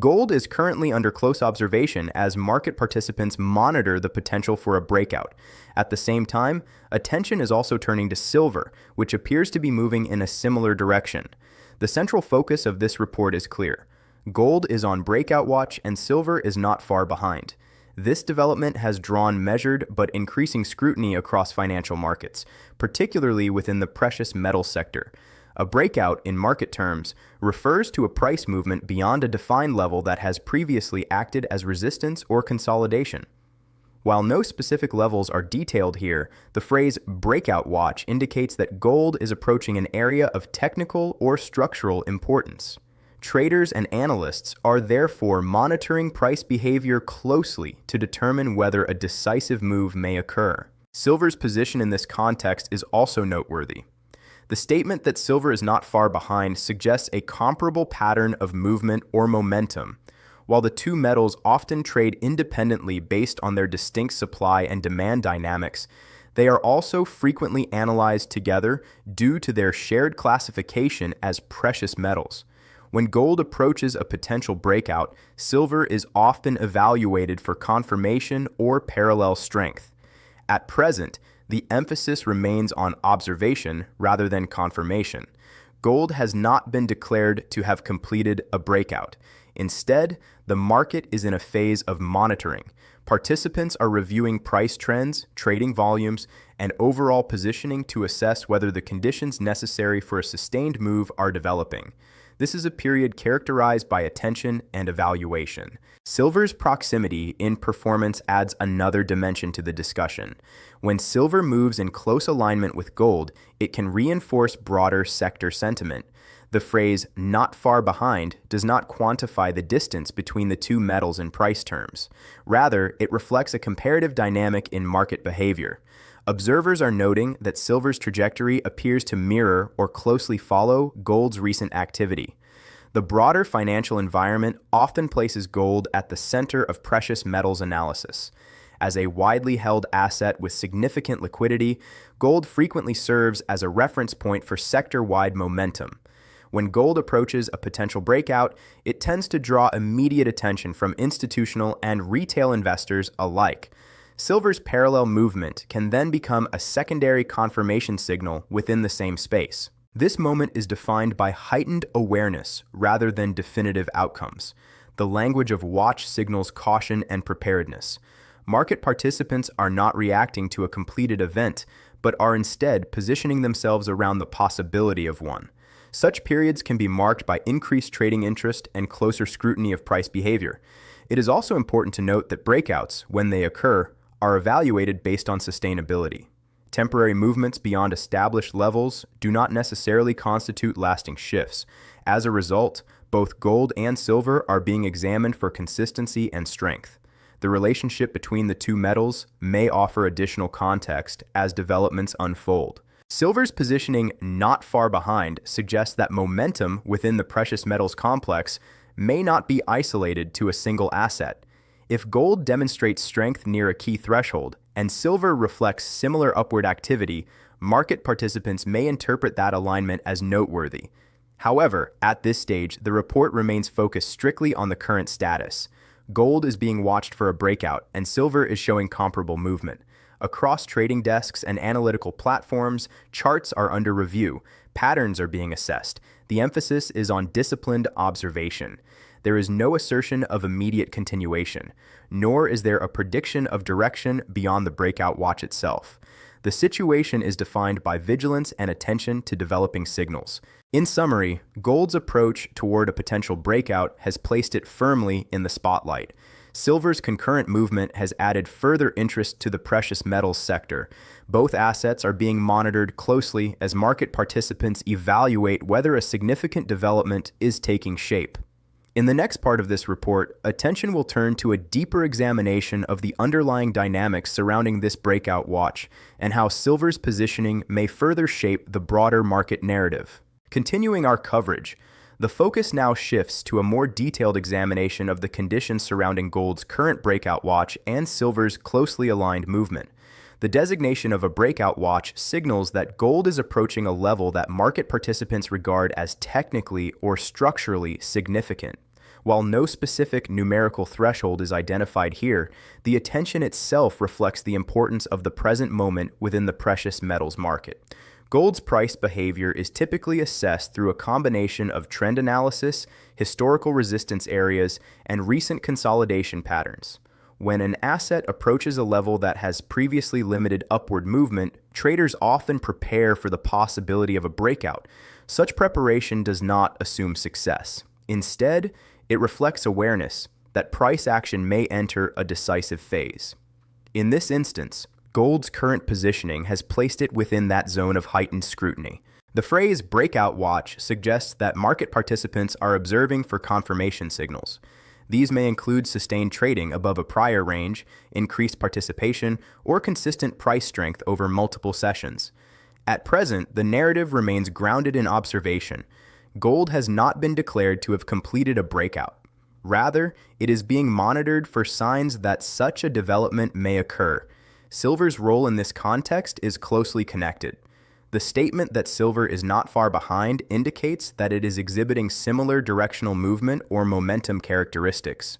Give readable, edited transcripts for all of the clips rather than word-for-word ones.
Gold is currently under close observation as market participants monitor the potential for a breakout. At the same time, attention is also turning to silver, which appears to be moving in a similar direction. The central focus of this report is clear. Gold is on breakout watch and silver is not far behind. This development has drawn measured but increasing scrutiny across financial markets, particularly within the precious metal sector. A breakout, in market terms, refers to a price movement beyond a defined level that has previously acted as resistance or consolidation. While no specific levels are detailed here, the phrase breakout watch indicates that gold is approaching an area of technical or structural importance. Traders and analysts are therefore monitoring price behavior closely to determine whether a decisive move may occur. Silver's position in this context is also noteworthy. The statement that silver is not far behind suggests a comparable pattern of movement or momentum. While the two metals often trade independently based on their distinct supply and demand dynamics, they are also frequently analyzed together due to their shared classification as precious metals. When gold approaches a potential breakout, silver is often evaluated for confirmation or parallel strength. At present, the emphasis remains on observation rather than confirmation. Gold has not been declared to have completed a breakout. Instead, the market is in a phase of monitoring. Participants are reviewing price trends, trading volumes, and overall positioning to assess whether the conditions necessary for a sustained move are developing. This is a period characterized by attention and evaluation. Silver's proximity in performance adds another dimension to the discussion. When silver moves in close alignment with gold, it can reinforce broader sector sentiment. The phrase "not far behind" does not quantify the distance between the two metals in price terms. Rather, it reflects a comparative dynamic in market behavior. Observers are noting that silver's trajectory appears to mirror or closely follow gold's recent activity. The broader financial environment often places gold at the center of precious metals analysis. As a widely held asset with significant liquidity, gold frequently serves as a reference point for sector-wide momentum. When gold approaches a potential breakout, it tends to draw immediate attention from institutional and retail investors alike. Silver's parallel movement can then become a secondary confirmation signal within the same space. This moment is defined by heightened awareness rather than definitive outcomes. The language of watch signals caution and preparedness. Market participants are not reacting to a completed event, but are instead positioning themselves around the possibility of one. Such periods can be marked by increased trading interest and closer scrutiny of price behavior. It is also important to note that breakouts, when they occur, are evaluated based on sustainability. Temporary movements beyond established levels do not necessarily constitute lasting shifts. As a result, both gold and silver are being examined for consistency and strength. The relationship between the two metals may offer additional context as developments unfold. Silver's positioning "not far behind" suggests that momentum within the precious metals complex may not be isolated to a single asset. If gold demonstrates strength near a key threshold, and silver reflects similar upward activity, market participants may interpret that alignment as noteworthy. However, at this stage, the report remains focused strictly on the current status. Gold is being watched for a breakout, and silver is showing comparable movement. Across trading desks and analytical platforms, charts are under review, patterns are being assessed. The emphasis is on disciplined observation. There is no assertion of immediate continuation, nor is there a prediction of direction beyond the breakout watch itself. The situation is defined by vigilance and attention to developing signals. In summary, gold's approach toward a potential breakout has placed it firmly in the spotlight. Silver's concurrent movement has added further interest to the precious metals sector. Both assets are being monitored closely as market participants evaluate whether a significant development is taking shape. In the next part of this report, attention will turn to a deeper examination of the underlying dynamics surrounding this breakout watch and how silver's positioning may further shape the broader market narrative. Continuing our coverage, the focus now shifts to a more detailed examination of the conditions surrounding gold's current breakout watch and silver's closely aligned movement. The designation of a breakout watch signals that gold is approaching a level that market participants regard as technically or structurally significant. While no specific numerical threshold is identified here, the attention itself reflects the importance of the present moment within the precious metals market. Gold's price behavior is typically assessed through a combination of trend analysis, historical resistance areas, and recent consolidation patterns. When an asset approaches a level that has previously limited upward movement, traders often prepare for the possibility of a breakout. Such preparation does not assume success. Instead, it reflects awareness that price action may enter a decisive phase. In this instance, gold's current positioning has placed it within that zone of heightened scrutiny. The phrase breakout watch suggests that market participants are observing for confirmation signals. These may include sustained trading above a prior range, increased participation, or consistent price strength over multiple sessions. At present, the narrative remains grounded in observation. Gold has not been declared to have completed a breakout. Rather, it is being monitored for signs that such a development may occur. Silver's role in this context is closely connected. The statement that silver is not far behind indicates that it is exhibiting similar directional movement or momentum characteristics.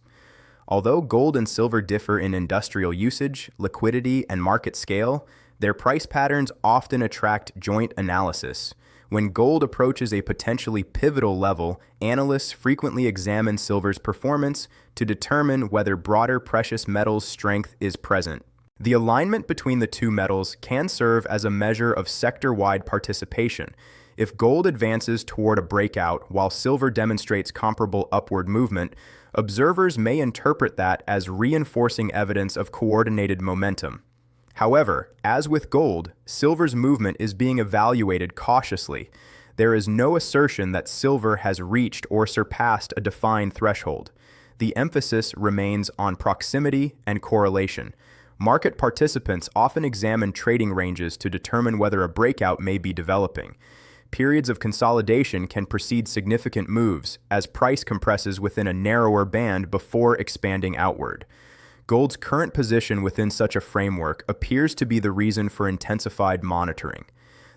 Although gold and silver differ in industrial usage, liquidity, and market scale, their price patterns often attract joint analysis. When gold approaches a potentially pivotal level, analysts frequently examine silver's performance to determine whether broader precious metals strength is present. The alignment between the two metals can serve as a measure of sector-wide participation. If gold advances toward a breakout while silver demonstrates comparable upward movement, observers may interpret that as reinforcing evidence of coordinated momentum. However, as with gold, silver's movement is being evaluated cautiously. There is no assertion that silver has reached or surpassed a defined threshold. The emphasis remains on proximity and correlation. Market participants often examine trading ranges to determine whether a breakout may be developing. Periods of consolidation can precede significant moves as price compresses within a narrower band before expanding outward. Gold's current position within such a framework appears to be the reason for intensified monitoring.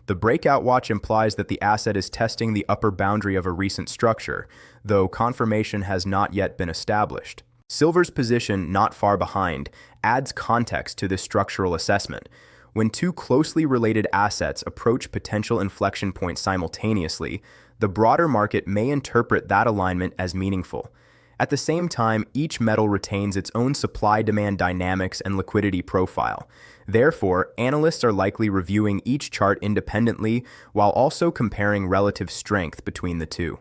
The breakout watch implies that the asset is testing the upper boundary of a recent structure, though confirmation has not yet been established. Silver's position not far behind adds context to this structural assessment. When two closely related assets approach potential inflection points simultaneously, the broader market may interpret that alignment as meaningful. At the same time, each metal retains its own supply-demand dynamics and liquidity profile. Therefore, analysts are likely reviewing each chart independently while also comparing relative strength between the two.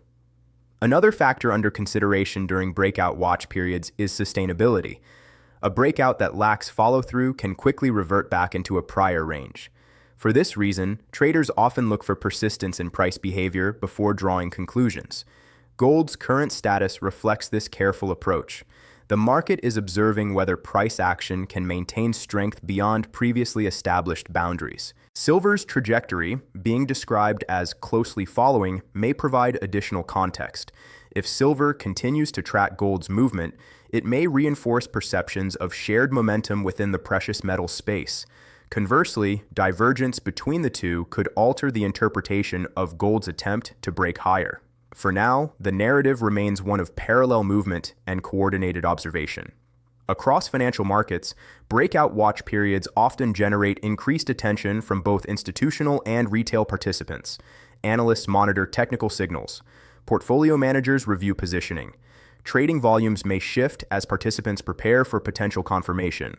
Another factor under consideration during breakout watch periods is sustainability. A breakout that lacks follow-through can quickly revert back into a prior range. For this reason, traders often look for persistence in price behavior before drawing conclusions. Gold's current status reflects this careful approach. The market is observing whether price action can maintain strength beyond previously established boundaries. Silver's trajectory, being described as closely following, may provide additional context. If silver continues to track gold's movement, it may reinforce perceptions of shared momentum within the precious metal space. Conversely, divergence between the two could alter the interpretation of gold's attempt to break higher. For now, the narrative remains one of parallel movement and coordinated observation. Across financial markets, breakout watch periods often generate increased attention from both institutional and retail participants. Analysts monitor technical signals. Portfolio managers review positioning. Trading volumes may shift as participants prepare for potential confirmation.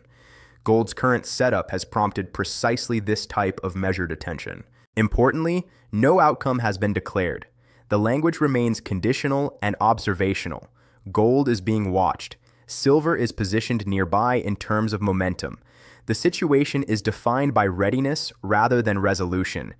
Gold's current setup has prompted precisely this type of measured attention. Importantly, no outcome has been declared. The language remains conditional and observational. Gold is being watched. Silver is positioned nearby in terms of momentum. The situation is defined by readiness rather than resolution.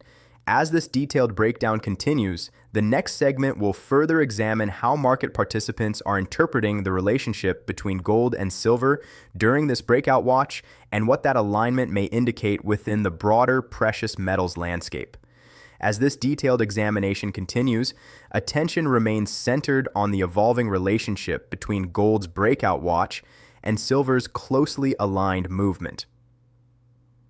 As this detailed breakdown continues, the next segment will further examine how market participants are interpreting the relationship between gold and silver during this breakout watch and what that alignment may indicate within the broader precious metals landscape. As this detailed examination continues, attention remains centered on the evolving relationship between gold's breakout watch and silver's closely aligned movement.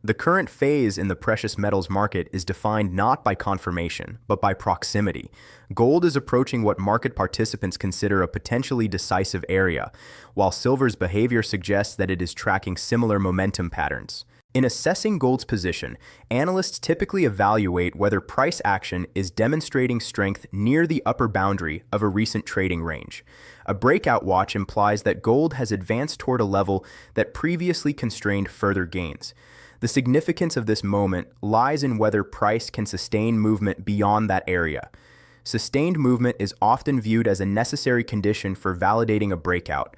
The current phase in the precious metals market is defined not by confirmation, but by proximity. Gold is approaching what market participants consider a potentially decisive area, while silver's behavior suggests that it is tracking similar momentum patterns. In assessing gold's position, analysts typically evaluate whether price action is demonstrating strength near the upper boundary of a recent trading range. A breakout watch implies that gold has advanced toward a level that previously constrained further gains. The significance of this moment lies in whether price can sustain movement beyond that area. Sustained movement is often viewed as a necessary condition for validating a breakout.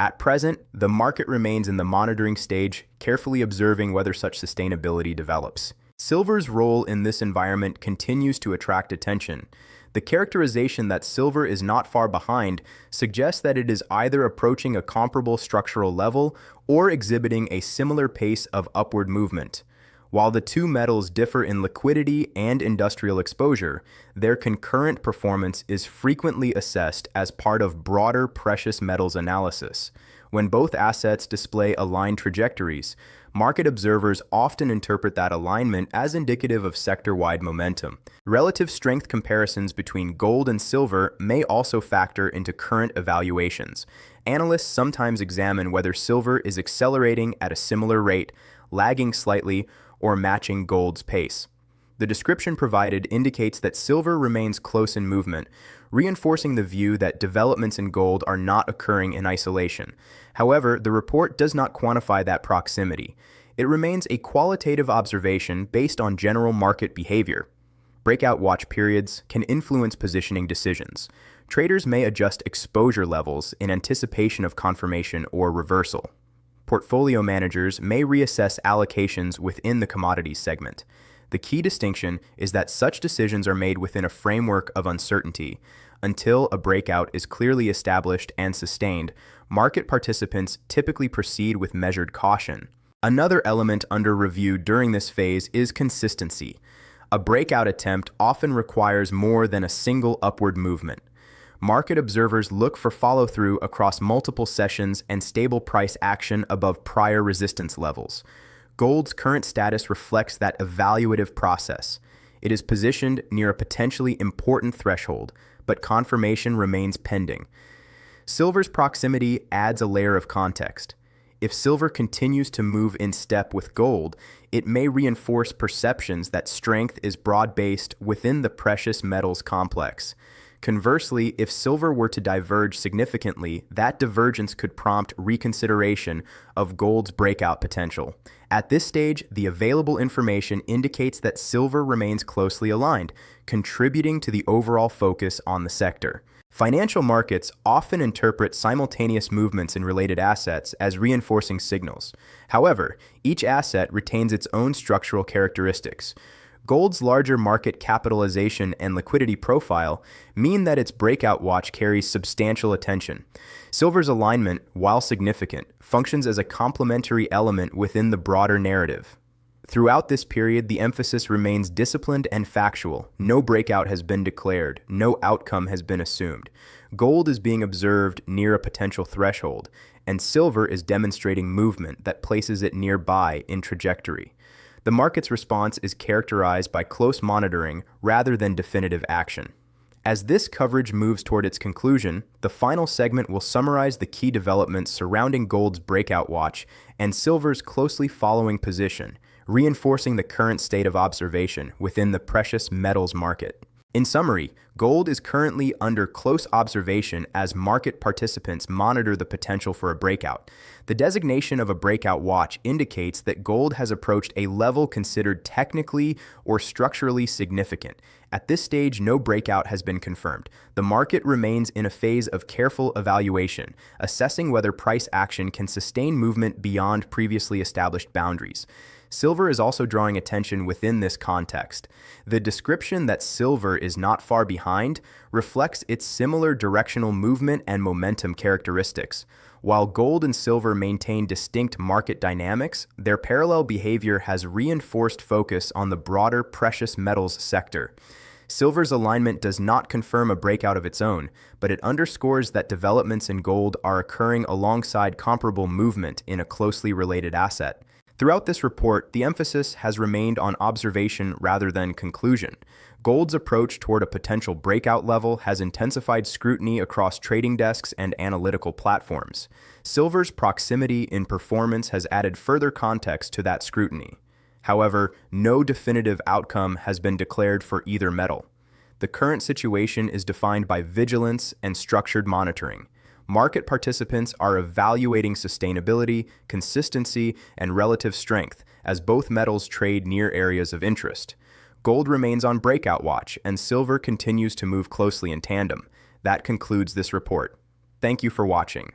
At present, the market remains in the monitoring stage, carefully observing whether such sustainability develops. Silver's role in this environment continues to attract attention. The characterization that silver is not far behind suggests that it is either approaching a comparable structural level or exhibiting a similar pace of upward movement. While the two metals differ in liquidity and industrial exposure, their concurrent performance is frequently assessed as part of broader precious metals analysis. When both assets display aligned trajectories, market observers often interpret that alignment as indicative of sector-wide momentum. Relative strength comparisons between gold and silver may also factor into current evaluations. Analysts sometimes examine whether silver is accelerating at a similar rate, lagging slightly, or matching gold's pace. The description provided indicates that silver remains close in movement, reinforcing the view that developments in gold are not occurring in isolation. However, the report does not quantify that proximity. It remains a qualitative observation based on general market behavior. Breakout watch periods can influence positioning decisions. Traders may adjust exposure levels in anticipation of confirmation or reversal. Portfolio managers may reassess allocations within the commodities segment. The key distinction is that such decisions are made within a framework of uncertainty. Until a breakout is clearly established and sustained, market participants typically proceed with measured caution. Another element under review during this phase is consistency. A breakout attempt often requires more than a single upward movement. Market observers look for follow-through across multiple sessions and stable price action above prior resistance levels. Gold's current status reflects that evaluative process. It is positioned near a potentially important threshold, but confirmation remains pending. Silver's proximity adds a layer of context. If silver continues to move in step with gold, it may reinforce perceptions that strength is broad-based within the precious metals complex. Conversely, if silver were to diverge significantly, that divergence could prompt reconsideration of gold's breakout potential. At this stage, the available information indicates that silver remains closely aligned, contributing to the overall focus on the sector. Financial markets often interpret simultaneous movements in related assets as reinforcing signals. However, each asset retains its own structural characteristics. Gold's larger market capitalization and liquidity profile mean that its breakout watch carries substantial attention. Silver's alignment, while significant, functions as a complementary element within the broader narrative. Throughout this period, the emphasis remains disciplined and factual. No breakout has been declared, no outcome has been assumed. Gold is being observed near a potential threshold, and silver is demonstrating movement that places it nearby in trajectory. The market's response is characterized by close monitoring rather than definitive action. As this coverage moves toward its conclusion, the final segment will summarize the key developments surrounding gold's breakout watch and silver's closely following position, reinforcing the current state of observation within the precious metals market. In summary, gold is currently under close observation as market participants monitor the potential for a breakout. The designation of a breakout watch indicates that gold has approached a level considered technically or structurally significant. At this stage, no breakout has been confirmed. The market remains in a phase of careful evaluation, assessing whether price action can sustain movement beyond previously established boundaries. Silver is also drawing attention within this context. The description that silver is not far behind reflects its similar directional movement and momentum characteristics. While gold and silver maintain distinct market dynamics, their parallel behavior has reinforced focus on the broader precious metals sector. Silver's alignment does not confirm a breakout of its own, but it underscores that developments in gold are occurring alongside comparable movement in a closely related asset. Throughout this report, the emphasis has remained on observation rather than conclusion. Gold's approach toward a potential breakout level has intensified scrutiny across trading desks and analytical platforms. Silver's proximity in performance has added further context to that scrutiny. However, no definitive outcome has been declared for either metal. The current situation is defined by vigilance and structured monitoring. Market participants are evaluating sustainability, consistency, and relative strength as both metals trade near areas of interest. Gold remains on breakout watch, and silver continues to move closely in tandem. That concludes this report. Thank you for watching.